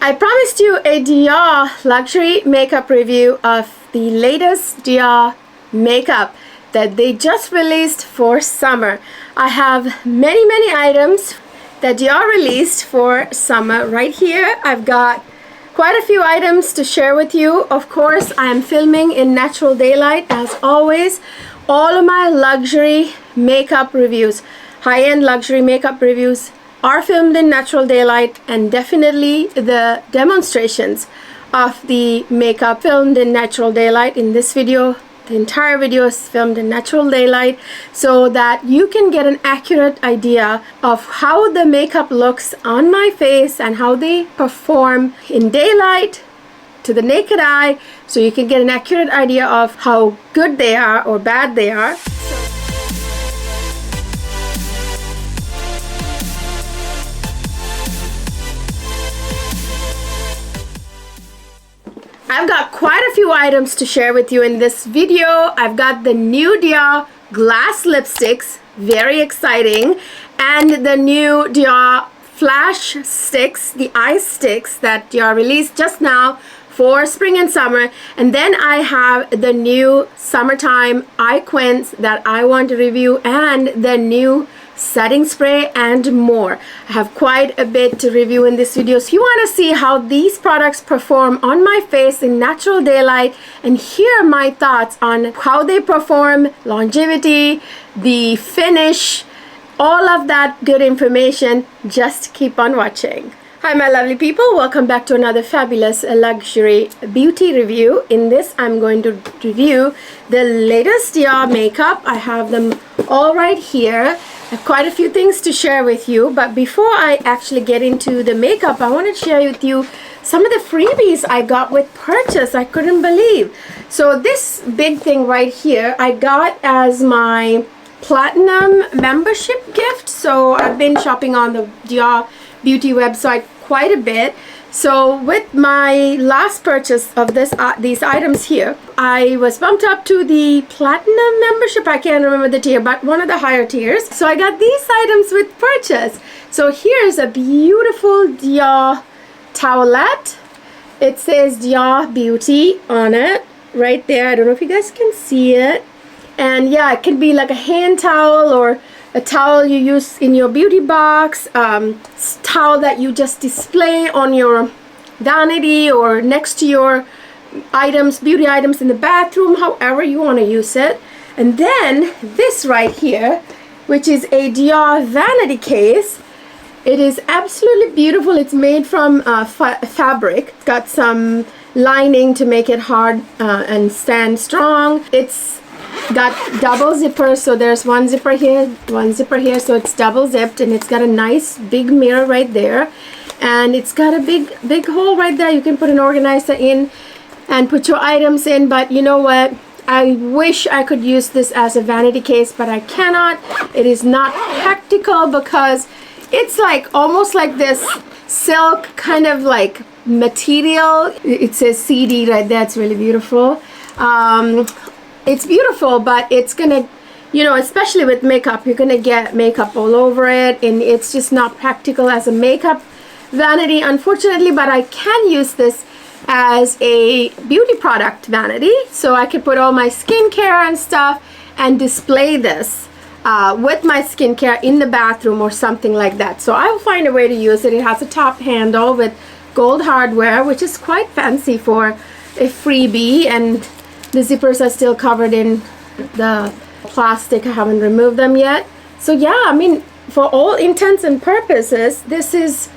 I promised you a Dior luxury makeup review of the latest Dior makeup that they just released for summer. I have many items that Dior released for summer right here. I've got quite a few items to share with you. Of course, I am filming in natural daylight as always. All of my luxury makeup reviews, high-end luxury makeup reviews, are filmed in natural daylight, and definitely the demonstrations of the makeup filmed in natural daylight. In this video, the entire video is filmed in natural daylight so that you can get an accurate idea of how the makeup looks on my face and how they perform in daylight to the naked eye, so you can get an accurate idea of how good they are or bad they are. I've got quite a few items to share with you in this video. I've got the new Dior Glass Lipsticks, very exciting, and the new Dior Flash Sticks, the eye sticks that Dior released just now for spring and summer. And then I have the new summertime eye quints that I want to review, and the new setting spray, and more. I have quite a bit to review in this video. So you want to see how these products perform on my face in natural daylight and hear my thoughts on how they perform, longevity, the finish, all of that good information. Just keep on watching. Hi my lovely people, welcome back to another fabulous luxury beauty review. In this I'm going to review the latest Dior makeup. I have them all right here. I have quite a few things to share with you, but before I actually get into the makeup, I want to share with you some of the freebies I got with purchase. I couldn't believe. So this big thing right here I got as my platinum membership gift. So I've been shopping on the Dior beauty website quite a bit. So with my last purchase of these items here, I was bumped up to the platinum membership. I can't remember the tier, but one of the higher tiers. So I got these items with purchase. So here's a beautiful Dior towelette. It says Dior Beauty on it right there. I don't know if you guys can see it. And yeah, it can be like a hand towel or a towel you use in your beauty box, towel that you just display on your vanity or next to your items, beauty items in the bathroom, however you want to use it. And then this right here, which is a Dior vanity case. It is absolutely beautiful. It's made from fabric. It's got some lining to make it hard and stand strong. It's got double zippers, so there's one zipper here, so it's double zipped, and it's got a nice big mirror right there, and it's got a big hole right there. You can put an organizer in and put your items in. But you know what, I wish I could use this as a vanity case, but I cannot. It is not practical because it's like almost like this silk kind of like material. It says CD right there. It's really beautiful. It's beautiful, but it's gonna, you know, especially with makeup, you're gonna get makeup all over it, and it's just not practical as a makeup vanity, unfortunately. But I can use this as a beauty product vanity, so I can put all my skincare and stuff and display this with my skincare in the bathroom or something like that. So I will find a way to use it. It has a top handle with gold hardware, which is quite fancy for a freebie, and the zippers are still covered in the plastic. I haven't removed them yet. So yeah, I mean, for all intents and purposes, this is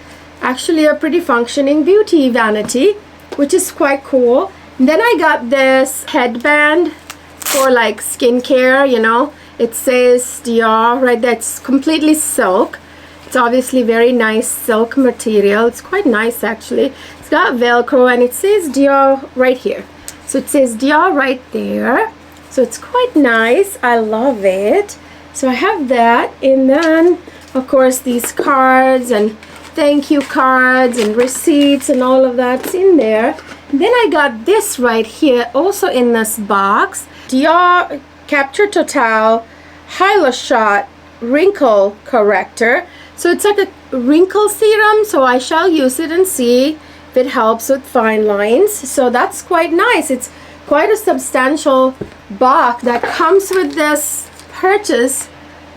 actually a pretty functioning beauty vanity, which is quite cool. And then I got this headband for like skincare, you know. It says Dior right there. It's completely silk. It's obviously very nice silk material. It's quite nice actually. It's got Velcro, and it says Dior right here. So it says Dior right there. So it's quite nice. I love it. So I have that. And then, of course, these cards and thank you cards and receipts and all of that's in there. And then I got this right here also in this box. Dior Capture Total Hyla Shot Wrinkle Corrector. So it's like a wrinkle serum. So I shall use it and see it helps with fine lines. So that's quite nice. It's quite a substantial box that comes with this purchase.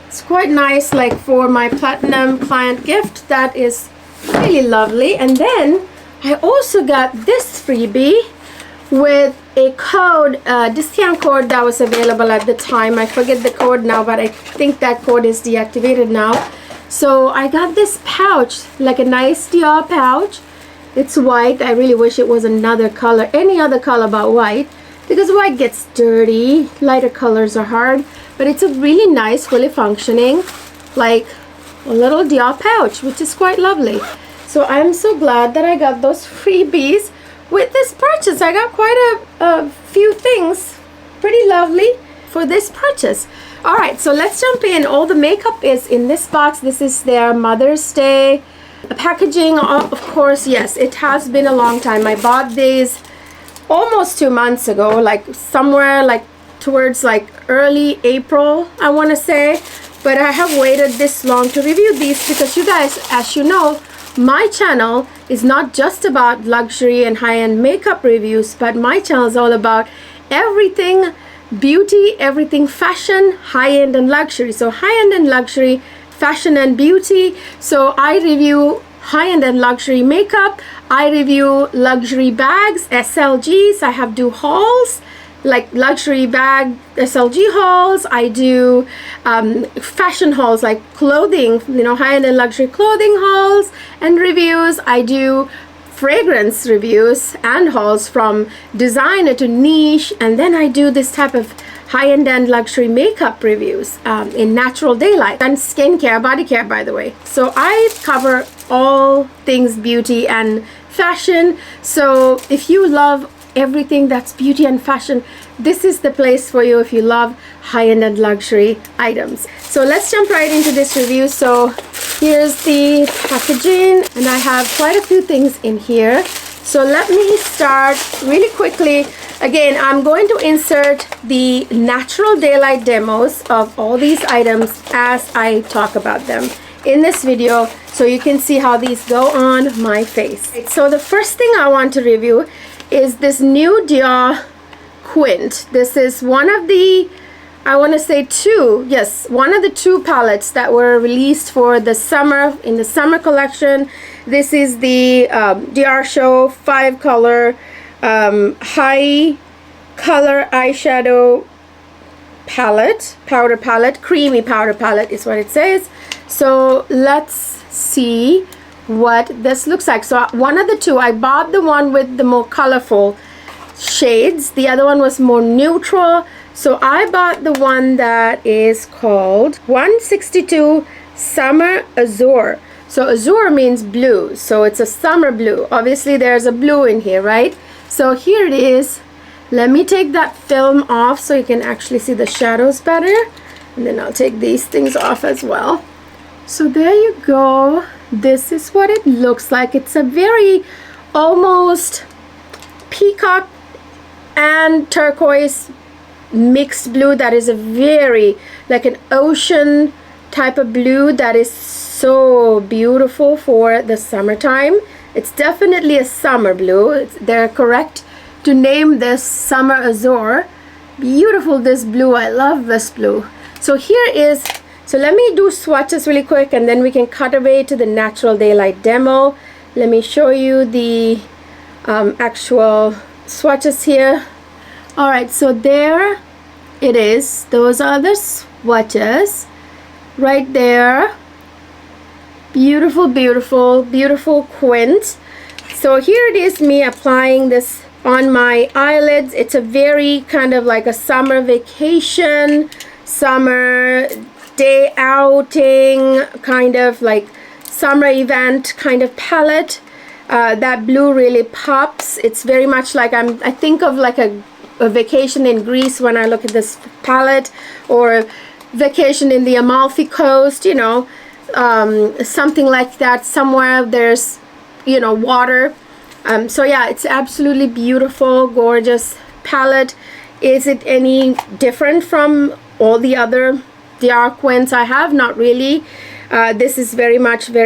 It's quite nice, like for my platinum client gift. That is really lovely. And then I also got this freebie with a code, discount code that was available at the time. I forget the code now, but I think that code is deactivated now. So I got this pouch, like a nice Dior pouch. It's white. I really wish it was another color, any other color but white, because white gets dirty. Lighter colors are hard, but it's a really nice, fully functioning, like a little Dior pouch, which is quite lovely. So I'm so glad that I got those freebies with this purchase. I got quite a few things pretty lovely for this purchase. All right, so let's jump in. All the makeup is in this box. This is their Mother's Day packaging. Of course, yes, it has been a long time. I bought these almost 2 months ago, like somewhere like towards like early April, I want to say. But I have waited this long to review these because you guys, as you know, my channel is not just about luxury and high-end makeup reviews, but my channel is all about everything beauty, everything fashion, high-end and luxury. So high-end and luxury, fashion and beauty. So I review high-end and luxury makeup. I review luxury bags, SLGs. I have do hauls, like luxury bag SLG hauls. I do fashion hauls, like clothing, you know, high-end and luxury clothing hauls and reviews. I do fragrance reviews and hauls from designer to niche, and then I do this type of high-end and luxury makeup reviews in natural daylight and skincare, body care, by the way. So I cover all things beauty and fashion. So if you love everything that's beauty and fashion, this is the place for you if you love high-end and luxury items. So let's jump right into this review. So here's the packaging, and I have quite a few things in here. So let me start really quickly. Again, I'm going to insert the natural daylight demos of all these items as I talk about them in this video, so you can see how these go on my face. So the first thing I want to review is this new Dior Quint. This is one of the, I want to say one of the two palettes that were released for the summer, in the summer collection. This is the Dior Show 5-color high color eyeshadow palette, powder palette, creamy powder palette is what it says. So let's see what this looks like. So one of the two, I bought the one with the more colorful shades. The other one was more neutral. So I bought the one that is called 162 Summer Azure. So azure means blue, so it's a summer blue. Obviously there's a blue in here, right? So here it is. Let me take that film off so you can actually see the shadows better, and then I'll take these things off as well. So there you go. This is what it looks like. It's a very almost peacock and turquoise mixed blue that is a very like an ocean type of blue that is so beautiful for the summertime. It's definitely a summer blue. They're correct to name this Summer Azure. Beautiful, this blue. I love this blue. So here is, so let me do swatches really quick and then we can cut away to the natural daylight demo. Let me show you the actual swatches here. All right, so there it is. Those are the swatches right there. Beautiful, beautiful, beautiful Quint. So here it is, me applying this on my eyelids. It's a very kind of like a summer vacation, summer day outing, kind of like summer event kind of palette. That blue really pops. It's very much like I think of like a vacation in Greece when I look at this palette, or vacation in the Amalfi Coast, you know, something like that, somewhere there's, you know, water. So yeah, it's absolutely beautiful, gorgeous palette. Is it any different from all the other Dior Quints I have? Not really. This is very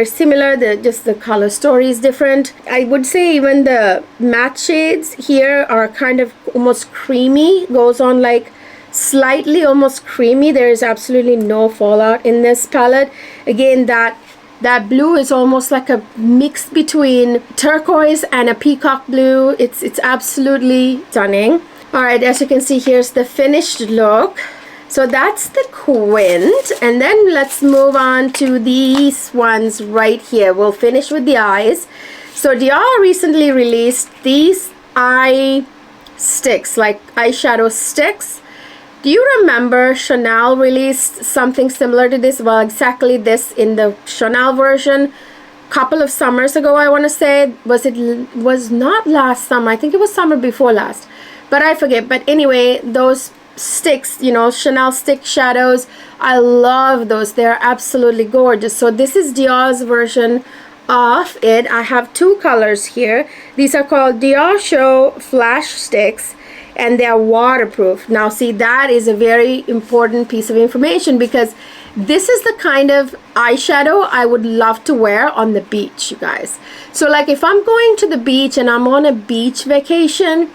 similar, just the color story is different. I would say even the matte shades here are kind of almost creamy, goes on like slightly almost creamy. There is absolutely no fallout in this palette. Again, that blue is almost like a mix between turquoise and a peacock blue. It's absolutely stunning. All right, as you can see, here's the finished look. So that's the Quint, and then let's move on to these ones right here. We'll finish with the eyes. So Dior recently released these eye sticks, like eyeshadow sticks. Do you remember Chanel released something similar to this? Well, exactly this in the Chanel version couple of summers ago, I want to say. Was not last summer. I think it was summer before last, but I forget. But anyway, those sticks, you know, Chanel stick shadows, I love those. They're absolutely gorgeous. So this is Dior's version of it. I have two colors here. These are called Dior Show Flash Sticks, and they're waterproof. Now see, that is a very important piece of information, because this is the kind of eyeshadow I would love to wear on the beach, you guys. So like if I'm going to the beach and I'm on a beach vacation,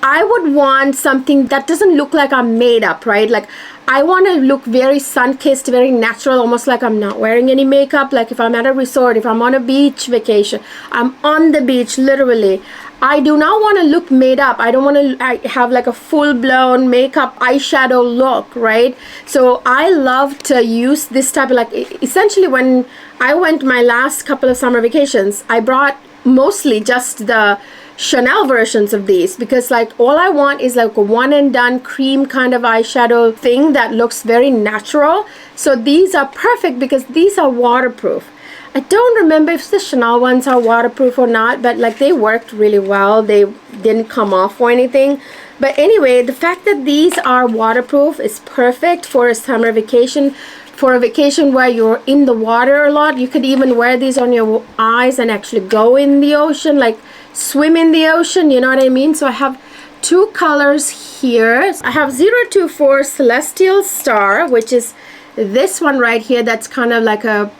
I would want something that doesn't look like I'm made up, right? Like I want to look very sun-kissed, very natural, almost like I'm not wearing any makeup. Like if I'm at a resort, if I'm on a beach vacation, I'm on the beach literally. I do not want to look made up. I don't want to have like a full-blown makeup eyeshadow look, right? So I love to use this type of, like, essentially when I went my last couple of summer vacations, I brought mostly just the Chanel versions of these, because like all I want is like a one and done cream kind of eyeshadow thing that looks very natural. So these are perfect because these are waterproof. I don't remember if the Chanel ones are waterproof or not, but like they worked really well. They didn't come off or anything. But anyway, the fact that these are waterproof is perfect for a summer vacation. For a vacation where you're in the water a lot, you could even wear these on your eyes and actually go in the ocean, like swim in the ocean, you know what I mean? So I have two colors here. I have 024 Celestial Star, which is this one right here. That's kind of like a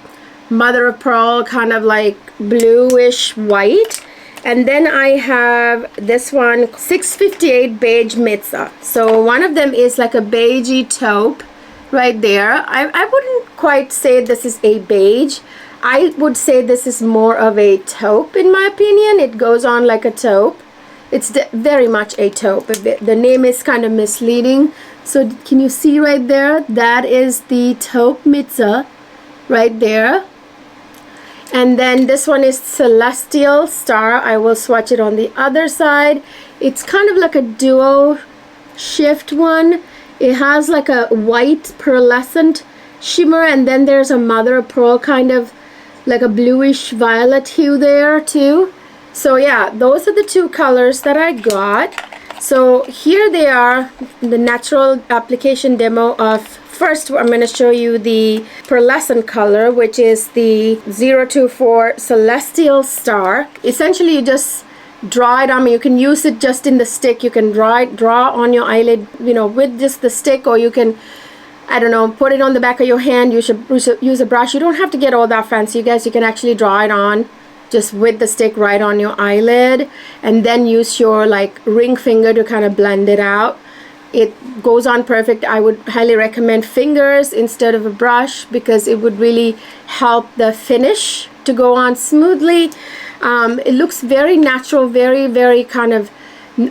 mother of pearl, kind of like bluish white. And then I have this one, 658 Beige Mitza. So one of them is like a beigey taupe right there. I wouldn't quite say this is a beige. I would say this is more of a taupe in my opinion. It goes on like a taupe. It's very much a taupe. The name is kind of misleading. So can you see right there? That is the taupe Mitza right there. And then this one is Celestial Star. I will swatch it on the other side. It's kind of like a duo shift one. It has like a white pearlescent shimmer, and then there's a mother of pearl, kind of like a bluish violet hue there too. So yeah, those are the two colors that I got. So here they are, the natural application demo of, first I'm going to show you the pearlescent color, which is the 024 Celestial Star. Essentially you just draw it on. You can use it just in the stick. You can draw on your eyelid, you know, with just the stick, or you can, I don't know, put it on the back of your hand. You should use a brush. You don't have to get all that fancy, you guys. You can actually draw it on just with the stick right on your eyelid, and then use your like ring finger to kind of blend it out. It goes on perfect. I would highly recommend fingers instead of a brush, because it would really help the finish to go on smoothly. It looks very natural, very kind of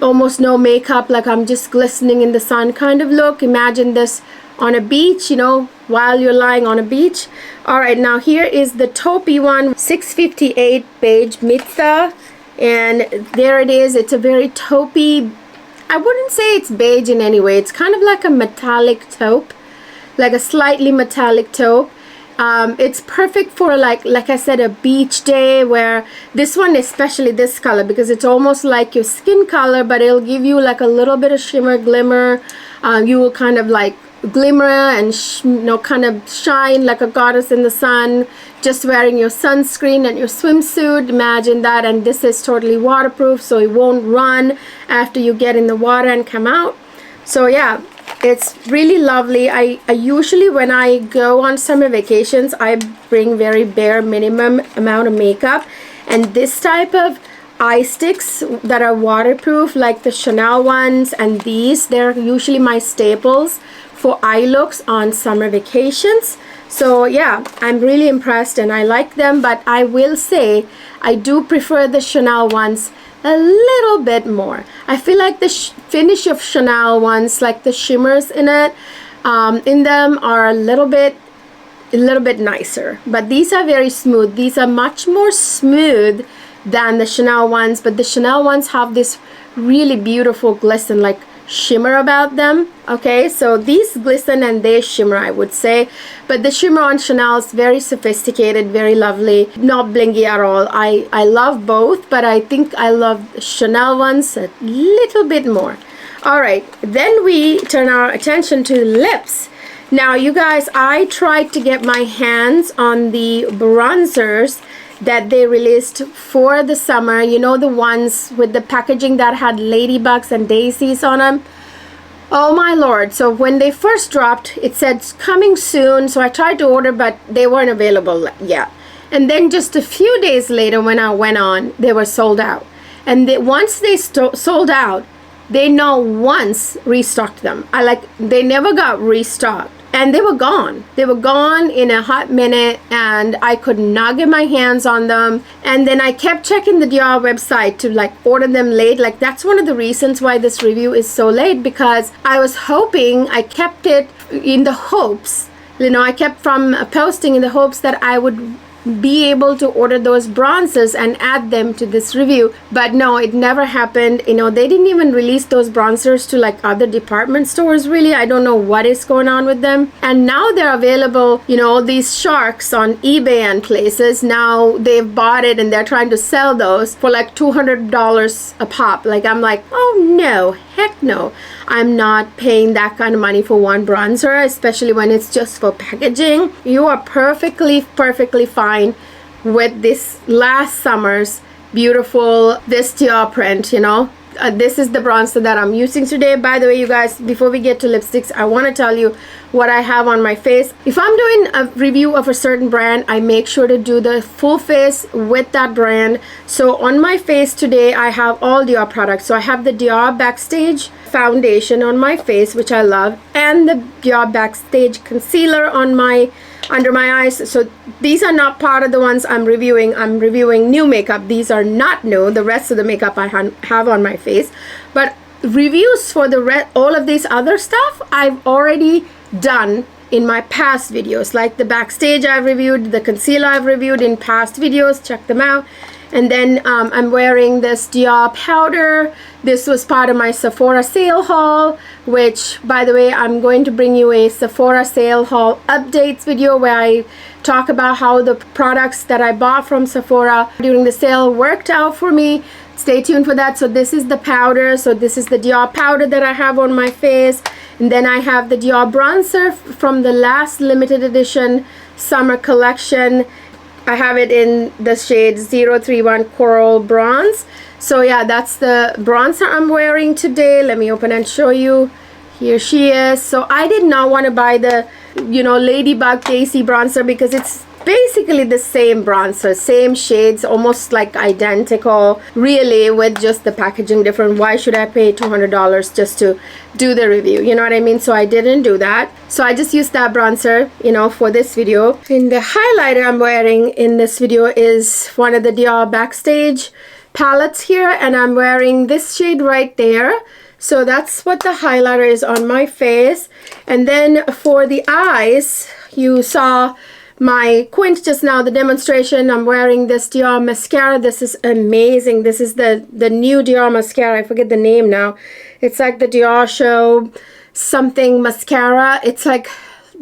almost no makeup, like I'm just glistening in the sun kind of look. Imagine this on a beach, you know, while you're lying on a beach. All right, now here is the taupey one, 658 Beige Mitza, and there it is. It's a very taupey, I wouldn't say it's beige in any way. It's kind of like a metallic taupe, like a slightly metallic taupe. It's perfect for like I said, a beach day, where this one, especially this color, because it's almost like your skin color, but it'll give you like a little bit of shimmer, glimmer. You will kind of like glimmer and you know, kind of shine like a goddess in the sun, just wearing your sunscreen and your swimsuit. Imagine that. And this is totally waterproof, so it won't run after you get in the water and come out. So yeah, It's really lovely. I usually, when I go on summer vacations, I bring very bare minimum amount of makeup. And this type of eye sticks that are waterproof, like the Chanel ones and these, they're usually my staples for eye looks on summer vacations. So yeah, I'm really impressed and I like them, but I will say I do prefer the Chanel ones a little bit more. I feel like the finish of Chanel ones, like the shimmers in it, in them are a little bit nicer. But these are very smooth. These are much more smooth than the Chanel ones, but the Chanel ones have this really beautiful glisten, like shimmer about them. Okay, so these glisten and they shimmer, I would say, but the shimmer on Chanel is very sophisticated, very lovely, not blingy at all. I love both, but I think I love Chanel ones a little bit more. All right, then we turn our attention to lips. Now you guys, I tried to get my hands on the bronzers that they released for the summer, you know, the ones with the packaging that had ladybugs and daisies on them. Oh my lord. So when they first dropped, it said coming soon, so I tried to order, but they weren't available yet. And then just a few days later, when I went on, they were sold out. And once they sold out, they not once restocked them. They never got restocked. And they were gone. They were gone in a hot minute, and I could not get my hands on them. And then I kept checking the Dior website to like order them late. Like, that's one of the reasons why this review is so late, because I was hoping, I kept it in the hopes, you know, I kept from posting in the hopes that I would be able to order those bronzers and add them to this review. But no, it never happened. You know, they didn't even release those bronzers to like other department stores, really. I don't know what is going on with them. And now they're available, you know, these sharks on eBay and places. Now they've bought it and they're trying to sell those for like $200 a pop. Like, I'm like, oh no, heck no. I'm not paying that kind of money for one bronzer, especially when it's just for packaging. You are perfectly fine with this last summer's beautiful Dior print, you know. This is the bronzer that I'm using today. By the way, you guys, before we get to lipsticks, I want to tell you what I have on my face. If I'm doing a review of a certain brand, I make sure to do the full face with that brand. So on my face today, I have all Dior products. So I have the Dior Backstage foundation on my face, which I love, and the Dior Backstage concealer on my under my eyes. So these are not part of the ones I'm reviewing. I'm reviewing new makeup. These are not new, the rest of the makeup I have on my face. But reviews for the all of these other stuff I've already done in my past videos. Like the Backstage I've reviewed, the concealer I've reviewed in past videos. Check them out. And then I'm wearing this Dior powder. This was part of my Sephora sale haul, which, by the way, I'm going to bring you a Sephora sale haul updates video where I talk about how the products that I bought from Sephora during the sale worked out for me. Stay tuned for that. So this is the powder. So this is the Dior powder that I have on my face. And then I have the Dior bronzer from the last limited edition summer collection. I have it in the shade 031 Coral Bronze. So yeah, that's the bronzer I'm wearing today. Let me open and show you. Here she is. So I did not want to buy the, you know, Ladybug Daisy bronzer because it's basically the same bronzer, same shades, almost like identical, really, with just the packaging different. Why should I pay $200 just to do the review? You know what I mean? So I didn't do that. So I just used that bronzer, you know, for this video. And the highlighter I'm wearing in this video is one of the Dior Backstage palettes here, and I'm wearing this shade right there. So that's what the highlighter is on my face. And then for the eyes, you saw my quint just now, the demonstration. I'm wearing this Dior mascara. This is amazing. This is the new Dior mascara. I forget the name now. It's like the Dior Show something mascara. It's like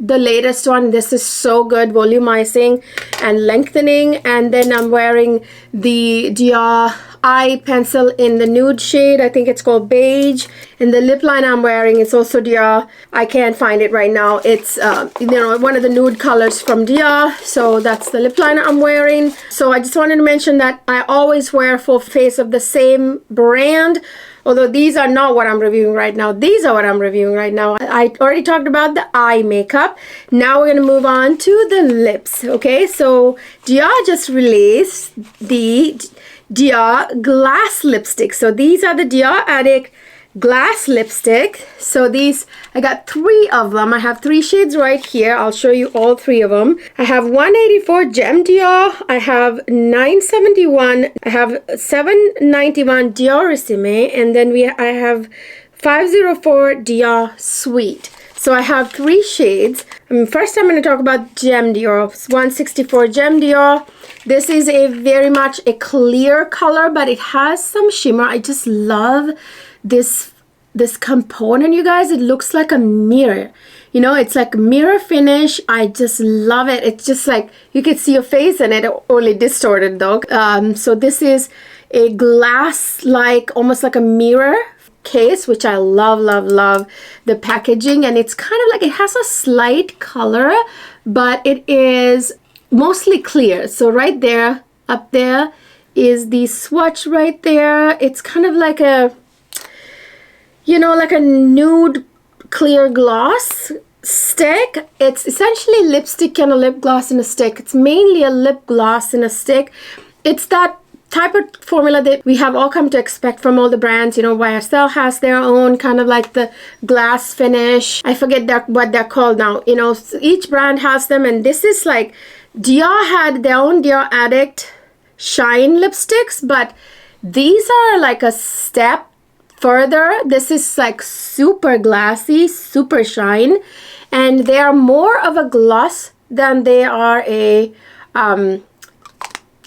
the latest one. This is so good, volumizing and lengthening. And then I'm wearing the Dior eye pencil in the nude shade. I think it's called beige. And the lip liner I'm wearing is also Dior. I can't find it right now. It's you know, one of the nude colors from Dior. So that's the lip liner I'm wearing. So I just wanted to mention that I always wear full face of the same brand. Although these are not what I'm reviewing right now. These are what I'm reviewing right now. I already talked about the eye makeup. Now we're going to move on to the lips. Okay, so Dior just released the Dior Glass Lipsticks. So these are the Dior Addict Glass Lipstick. So these, I got 3 of them. I have 3 shades right here. I'll show you all 3 of them. I have 184 Gem Dior. I have 971. I have 791 Dior Summer. And then I have 504 Dior Sweet. So I have 3 shades. First I'm going to talk about Gem Dior. 164 Gem Dior. This is a very much a clear color, but it has some shimmer. I just love this component, you guys. It looks like a mirror, you know, it's like mirror finish. I just love it. It's just like you can see your face in it, only distorted though. So this is a glass, like almost like a mirror case, which I love the packaging. And it's kind of like, it has a slight color, but it is mostly clear. So right there, up there is the swatch right there. It's kind of like a, you know, like a nude clear gloss stick. It's essentially lipstick and a lip gloss in a stick. It's mainly a lip gloss in a stick. It's that type of formula that we have all come to expect from all the brands. You know, YSL has their own kind of like the glass finish. I forget what they're called now. You know, each brand has them, and this is like, Dior had their own Dior Addict Shine lipsticks, but these are like a step further. This is like super glassy, super shine, and they are more of a gloss than they are a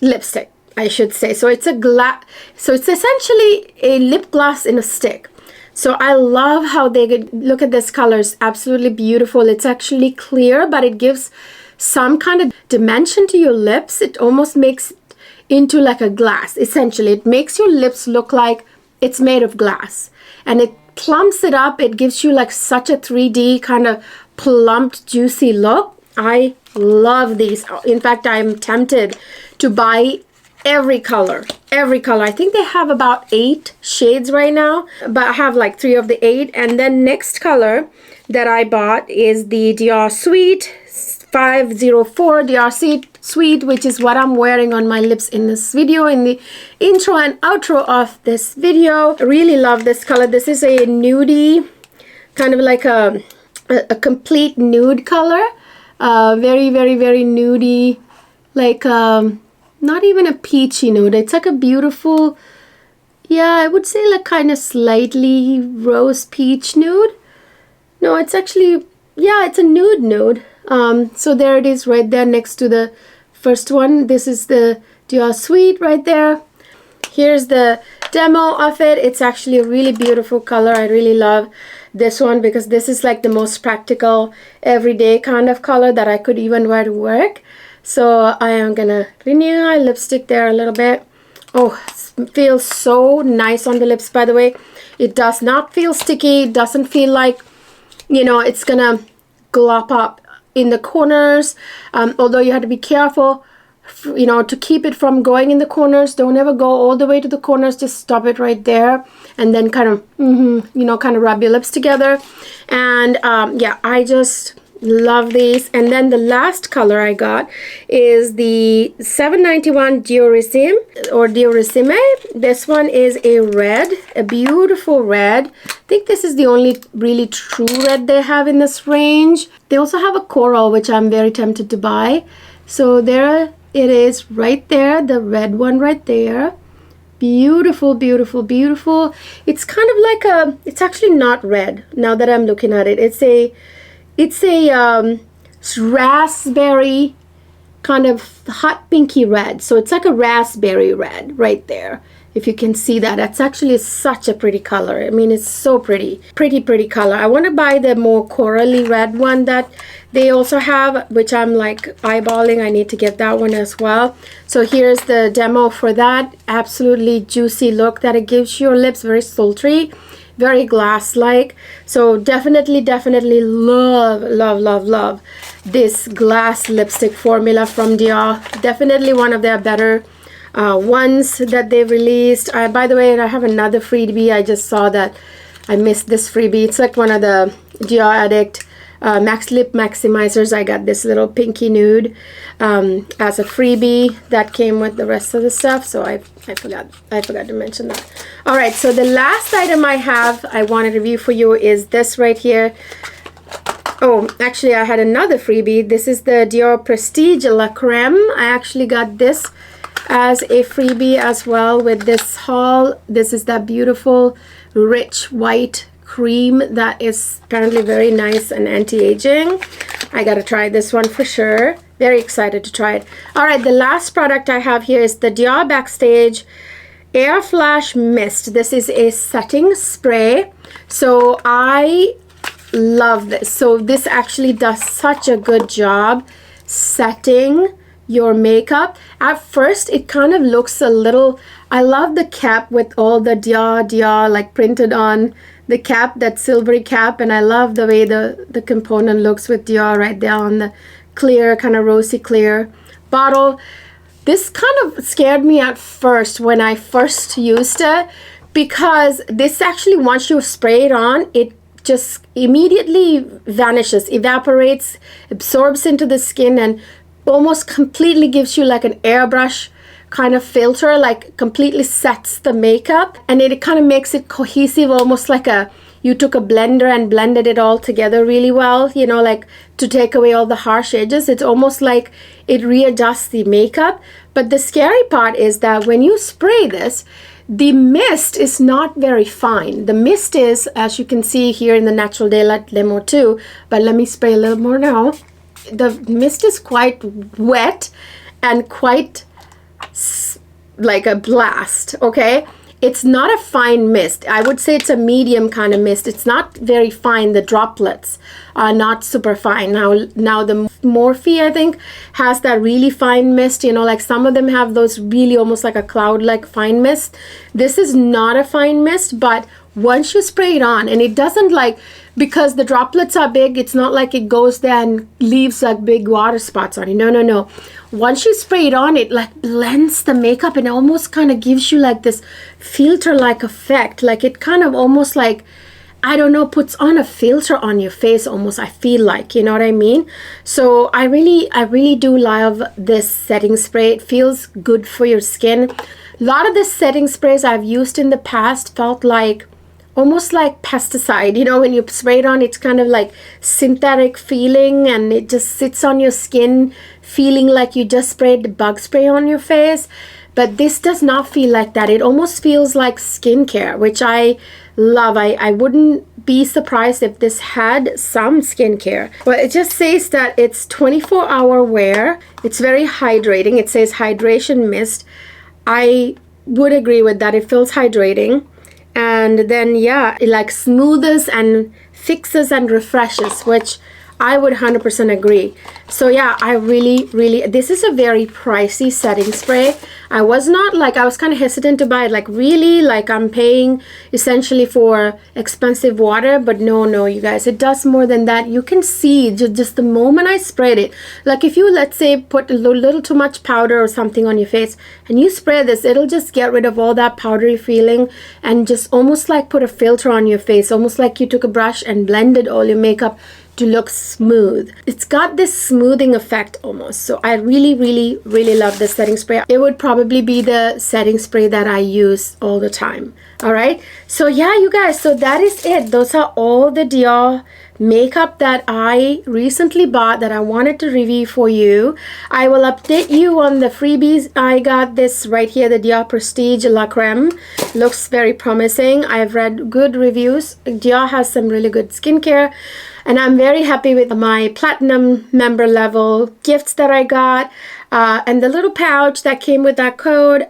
lipstick, I should say. So it's so it's essentially a lip gloss in a stick. So I love how they look at this color. It's absolutely beautiful. It's actually clear, but it gives some kind of dimension to your lips. It almost makes it into like a glass. Essentially, it makes your lips look like it's made of glass, and it plumps it up. It gives you like such a 3D kind of plumped, juicy look. I love these. In fact, I'm tempted to buy every color. I think they have about 8 shades right now, but I have like 3 of the 8. And then next color that I bought is the Dior Sweet 504 Dior Sweet, which is what I'm wearing on my lips in this video, in the intro and outro of this video. I really love this color. This is a nudie, kind of like a complete nude color. Very nudie, like not even a peachy nude. It's like a beautiful, yeah, I would say like kind of slightly rose peach nude. No, it's actually, yeah, it's a nude. So there it is right there next to the first one. This is the Dior Sweet right there. Here's the demo of it. It's actually a really beautiful color. I really love this one because this is like the most practical everyday kind of color that I could even wear to work. So I am gonna renew my lipstick there a little bit. Oh, it feels so nice on the lips, by the way. It does not feel sticky. It doesn't feel like, you know, it's gonna glop up in the corners, although you have to be careful, you know, to keep it from going in the corners. Don't ever go all the way to the corners. Just stop it right there, and then kind of you know, kind of rub your lips together. And yeah, I just love these. And then the last color I got is the 791 Dior Summer. This one is a red, a beautiful red. I think this is the only really true red they have in this range. They also have a coral, which I'm very tempted to buy. So there it is right there, the red one right there. Beautiful. It's kind of like a, it's actually not red now that I'm looking at it. It's a raspberry kind of hot pinky red. So it's like a raspberry red right there. if you can see that. That's actually such a pretty color. I mean, it's so pretty. Pretty color. I want to buy the more corally red one that they also have, which I'm like eyeballing. I need to get that one as well. So here's the demo for that. Absolutely juicy look that it gives your lips. Very sultry, very glass-like. So definitely love this glass lipstick formula from Dior. Definitely one of their better ones that they released. By the way, I have another freebie. I just saw that I missed this freebie. It's like one of the Dior Addict Max Lip Maximizers. I got this little pinky nude as a freebie that came with the rest of the stuff. So I forgot to mention that. All right, so the last item I want to review for you is this right here. Oh, actually, I had another freebie. This is the Dior Prestige La Creme. I actually got this as a freebie as well with this haul. This is that beautiful rich white cream that is apparently very nice and anti-aging. I gotta try this one for sure. Very excited to try it. All right, the last product I have here is the Dior Backstage Air Flash Mist. This is a setting spray. So I love this. So this actually does such a good job setting your makeup. At first it kind of looks a little, I love the cap with all the Dior like printed on the cap, that silvery cap, and I love the way the component looks with Dior right there on the clear, kind of rosy clear bottle. This kind of scared me at first when I first used it, because this actually, once you spray it on, it just immediately vanishes, evaporates, absorbs into the skin, and almost completely gives you like an airbrush kind of filter, like completely sets the makeup, and it kind of makes it cohesive, almost like you took a blender and blended it all together really well, you know, like to take away all the harsh edges. It's almost like it readjusts the makeup. But the scary part is that when you spray this, the mist is not very fine. The mist is, as you can see here in the Natural Daylight Limo 2, but let me spray a little more now. The mist is quite wet and quite like a blast, okay? It's not a fine mist. I would say it's a medium kind of mist. It's not very fine. The droplets are not super fine. Now the Morphe, I think, has that really fine mist. You know, like some of them have those really almost like a cloud-like fine mist. This is not a fine mist, but once you spray it on, and it doesn't like, because the droplets are big, it's not like it goes there and leaves like big water spots on you. No. Once you spray it on, it like blends the makeup and almost kind of gives you like this filter-like effect. Like it kind of almost like, I don't know, puts on a filter on your face almost, I feel like, you know what I mean? So I really do love this setting spray. It feels good for your skin. A lot of the setting sprays I've used in the past felt like almost like pesticide. You know, when you spray it on, it's kind of like synthetic feeling, and it just sits on your skin feeling like you just sprayed the bug spray on your face. But this does not feel like that. It almost feels like skincare, which I love. I wouldn't be surprised if this had some skincare. But it just says that it's 24-hour wear. It's very hydrating. It says hydration mist. I would agree with that. It feels hydrating. And then, yeah, it like smoothes and fixes and refreshes, which I would 100% agree. So yeah, I really, this is a very pricey setting spray. I was kind of hesitant to buy it. Like really, like I'm paying essentially for expensive water, but no, you guys, it does more than that. You can see just the moment I sprayed it. Like if you, let's say, put a little too much powder or something on your face and you spray this, it'll just get rid of all that powdery feeling and just almost like put a filter on your face, almost like you took a brush and blended all your makeup to look smooth. It's got this smoothing effect almost. So I really love this setting spray. It would probably be the setting spray that I use all the time. All right, so yeah, you guys, so that is it. Those are all the Dior makeup that I recently bought that I wanted to review for you. I will update you on the freebies. I got this right here, the Dior Prestige La Creme. Looks very promising. I've read good reviews. Dior has some really good skincare. And I'm very happy with my platinum member level gifts that I got. and the little pouch that came with that code.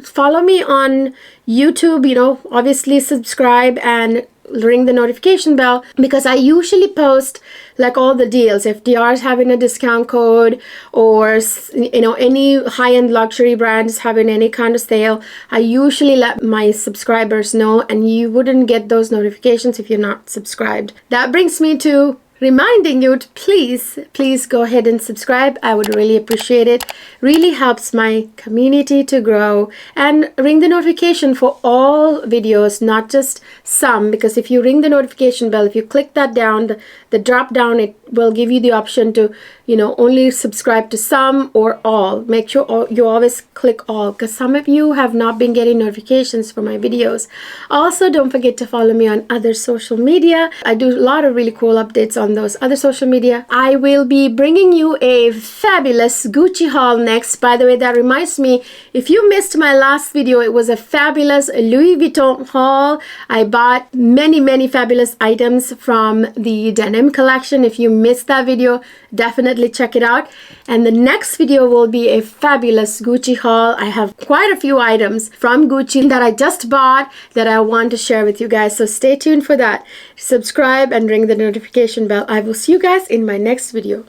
Follow me on YouTube, you know, obviously subscribe and ring the notification bell, because I usually post like all the deals. If Dior is having a discount code, or you know, any high-end luxury brand is having any kind of sale, I usually let my subscribers know, and you wouldn't get those notifications if you're not subscribed. That brings me to reminding you to please go ahead and subscribe. I would really appreciate it. Really helps my community to grow. And ring the notification for all videos, not just some, because if you ring the notification bell, if you click that down, the drop down, it will give you the option to, you know, only subscribe to some or all. Make sure you always click all, because some of you have not been getting notifications for my videos. Also, don't forget to follow me on other social media. I do a lot of really cool updates on those other social media. I will be bringing you a fabulous Gucci haul next. By the way, that reminds me, if you missed my last video, it was a fabulous Louis Vuitton haul. I bought many fabulous items from the denim collection. If you missed that video, definitely check it out. And the next video will be a fabulous Gucci haul. I have quite a few items from Gucci that I just bought that I want to share with you guys, so stay tuned for that. Subscribe and ring the notification bell. I will see you guys in my next video.